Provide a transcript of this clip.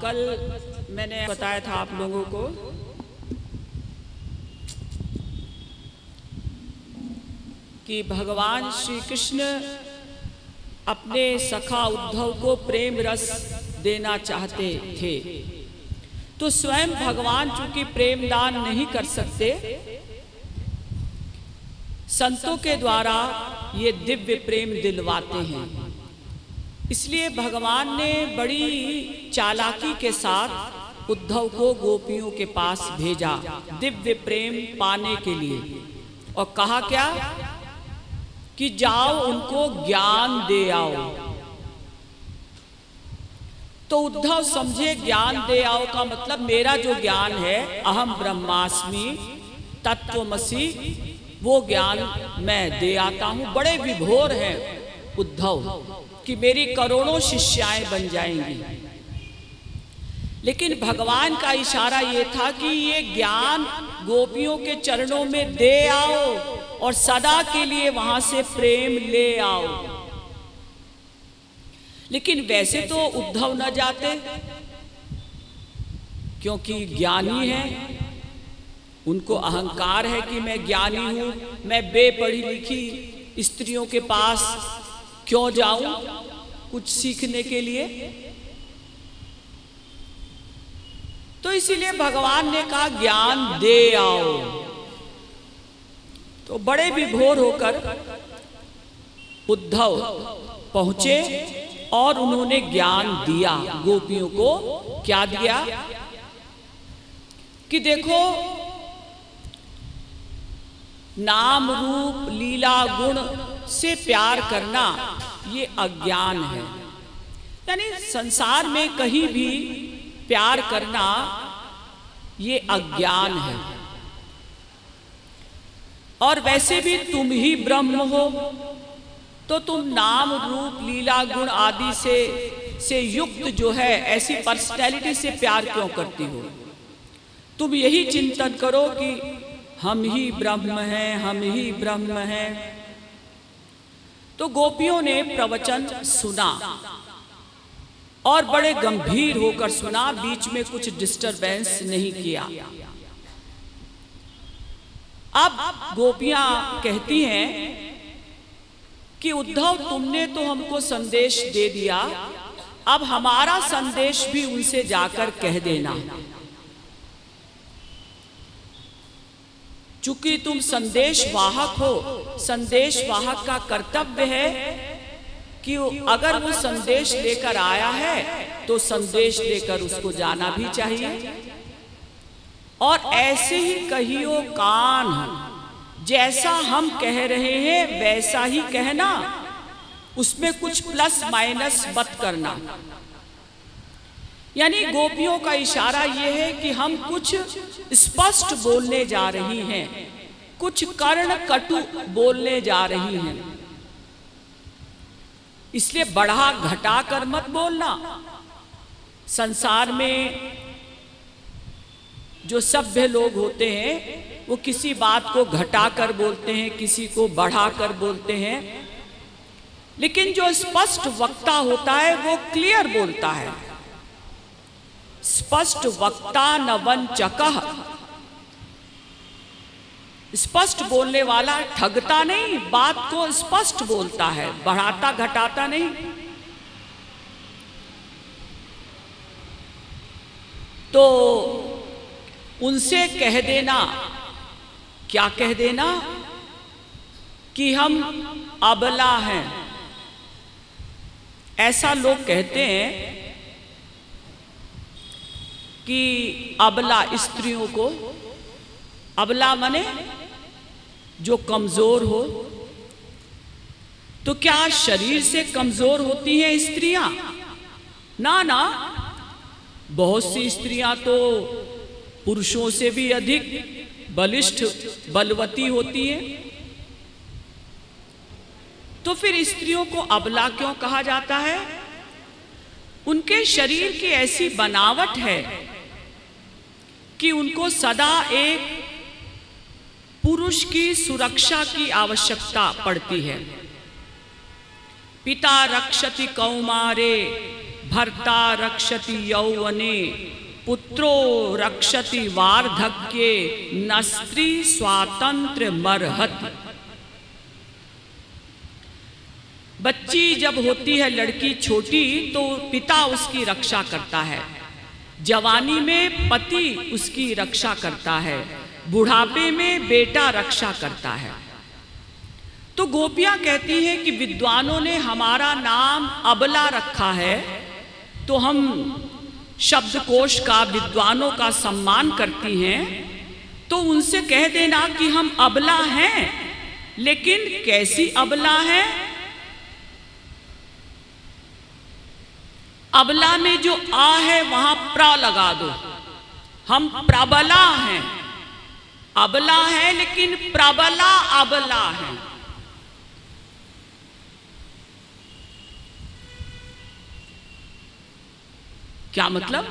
कल मैंने बताया था आप लोगों को कि भगवान श्री कृष्ण अपने सखा उद्धव को प्रेम रस देना चाहते थे, तो स्वयं भगवान चूंकि प्रेम दान नहीं कर सकते, संतों के द्वारा ये दिव्य प्रेम दिलवाते हैं। इसलिए भगवान ने बड़ी चालाकी के साथ उद्धव को गोपियों के पास भेजा दिव्य प्रेम पाने के लिए, और कहा क्या कि जाओ उनको ज्ञान दे आओ। तो उद्धव समझे ज्ञान दे आओ का मतलब मेरा जो ज्ञान है अहम ब्रह्मास्मि तत्वमसि, वो ज्ञान मैं दे आता हूं। बड़े विभोर हैं उद्धव कि मेरी करोड़ों शिष्याएं बन जाएंगी, लेकिन भगवान का इशारा ये था कि ये ज्ञान गोपियों के चरणों में दे आओ और सदा के लिए वहां से प्रेम ले आओ। लेकिन वैसे तो उद्धव न जाते, क्योंकि ज्ञानी है, उनको अहंकार है कि मैं ज्ञानी हूं, मैं बेपढ़ी लिखी स्त्रियों के पास क्यों जाऊं कुछ सीखने के लिए। तो इसीलिए भगवान ने कहा ज्ञान दे आओ। तो बड़े विभोर होकर उद्धव पहुंचे और उन्होंने ज्ञान दिया गोपियों को। क्या दिया कि देखो, नाम रूप लीला गुण से प्यार करना ये अज्ञान है। यानी संसार में कहीं भी प्यार करना ये अज्ञान है। और वैसे भी तुम ही ब्रह्म हो, तो तुम नाम रूप लीला गुण आदि से युक्त जो है ऐसी पर्सनैलिटी से प्यार क्यों करती हो। तुम यही चिंतन करो कि हम ही ब्रह्म हैं, हम ही ब्रह्म हैं। तो गोपियों ने प्रवचन सुना और बड़े गंभीर होकर सुना, बीच में कुछ डिस्टरबेंस नहीं किया। अब गोपियां कहती हैं कि उद्धव तुमने तो हमको संदेश दे दिया, अब हमारा संदेश भी उनसे जाकर कह देना। चूंकि तुम संदेश वाहक हो, संदेश वाहक का कर्तव्य है कि अगर वो संदेश लेकर आया है तो संदेश लेकर उसको जाना भी चाहिए। और ऐसे ही कहियो कान, जैसा हम कह रहे हैं वैसा ही कहना, उसमें कुछ प्लस माइनस मत करना। यानी गोपियों का इशारा यह है कि हम कुछ स्पष्ट बोलने जा रही हैं, कुछ कर्ण कटु बोलने जा रही हैं, इसलिए बढ़ा घटा कर मत बोलना। संसार में जो सभ्य लोग होते हैं वो किसी बात को घटा कर बोलते हैं, किसी को बढ़ा कर बोलते हैं, लेकिन जो स्पष्ट वक्ता होता है वो क्लियर बोलता है। स्पष्ट वक्ता न वंचकः, स्पष्ट बोलने वाला ठगता नहीं, बात को स्पष्ट बोलता है, बढ़ाता घटाता नहीं। तो उनसे कह देना, क्या कह देना कि हम अबला हैं। ऐसा लोग कहते हैं कि अबला स्त्रियों को, अबला माने जो कमजोर हो। तो क्या शरीर से कमजोर होती हैं स्त्रियां? ना ना, बहुत सी स्त्रियां तो पुरुषों से भी अधिक बलिष्ठ बलवती होती हैं। तो फिर स्त्रियों को अबला क्यों कहा जाता है? उनके शरीर की ऐसी बनावट है कि उनको सदा एक पुरुष की सुरक्षा की आवश्यकता पड़ती है। पिता रक्षति कौमारे भर्ता रक्षति यौवने पुत्रो रक्षति वार्धक्ये न स्त्री स्वातंत्र मरहति। बच्ची जब होती है लड़की छोटी तो पिता उसकी रक्षा करता है, जवानी में पति उसकी रक्षा करता है, बुढ़ापे में बेटा रक्षा करता है। तो गोपियां कहती हैं कि विद्वानों ने हमारा नाम अबला रखा है, तो हम शब्दकोश का, विद्वानों का सम्मान करती हैं, तो उनसे कह देना कि हम अबला हैं, लेकिन कैसी अबला है? अबला में जो आ है वहां प्र लगा दो, हम प्रबला हैं। अबला है लेकिन प्रबला अबला है। क्या मतलब?